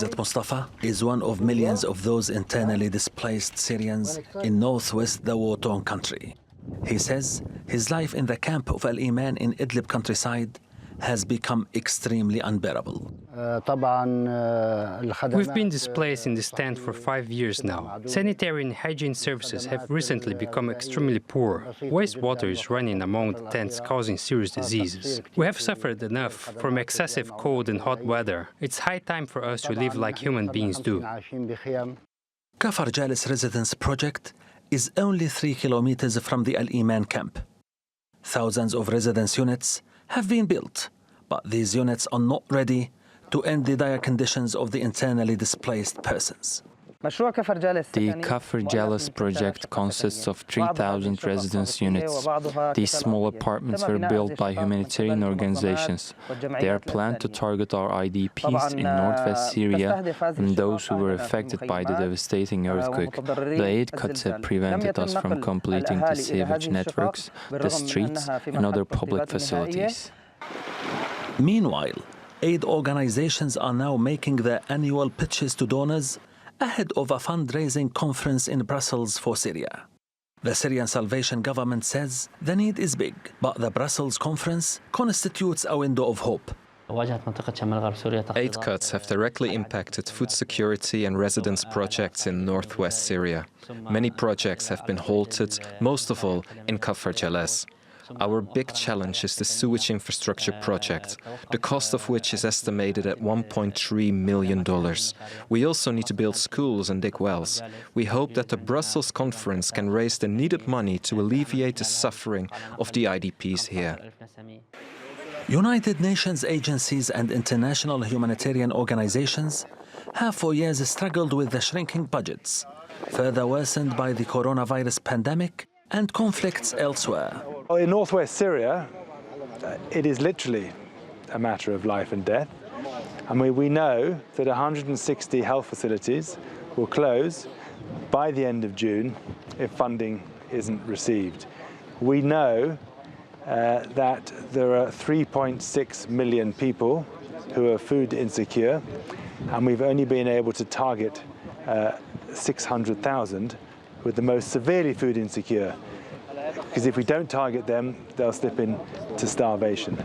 Mustafa is one of millions of those internally displaced Syrians in northwest the war-torn country. He says his life in the camp of Al-Iman in Idlib countryside has become extremely unbearable. We've been displaced in this tent for 5 years now. Sanitary and hygiene services have recently become extremely poor. Wastewater is running among the tents, causing serious diseases. We have suffered enough from excessive cold and hot weather. It's high time for us to live like human beings do. Kafar Jalis Residence Project is only 3 kilometers from the Al-Iman camp. Thousands of residence units have been built, but these units are not ready to end the dire conditions of the internally displaced persons. The Kafar Jalis project consists of 3,000 residence units. These small apartments were built by humanitarian organizations. They are planned to target our IDPs in northwest Syria and those who were affected by the devastating earthquake. The aid cuts have prevented us from completing the sewage networks, the streets, and other public facilities. Meanwhile, aid organizations are now making their annual pitches to donors ahead of a fundraising conference in Brussels for Syria. The Syrian Salvation Government says the need is big, but the Brussels conference constitutes a window of hope. Aid cuts have directly impacted food security and residence projects in northwest Syria. Many projects have been halted, most of all in Kafar Jalis. Our big challenge is the sewage infrastructure project, the cost of which is estimated at $1.3 million. We also need to build schools and dig wells. We hope that the Brussels conference can raise the needed money to alleviate the suffering of the IDPs here. United Nations agencies and international humanitarian organizations have for years struggled with the shrinking budgets, further worsened by the coronavirus pandemic and conflicts elsewhere. In northwest Syria, it is literally a matter of life and death. I mean, we know that 160 health facilities will close by the end of June if funding isn't received. We know that there are 3.6 million people who are food insecure, and we've only been able to target 600,000 with the most severely food insecure, because if we don't target them, they'll slip into starvation.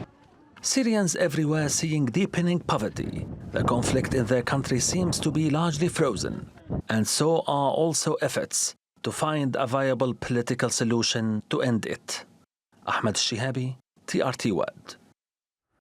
Syrians everywhere seeing deepening poverty. The conflict in their country seems to be largely frozen, and so are also efforts to find a viable political solution to end it. Ahmad al Shehabi, TRT World.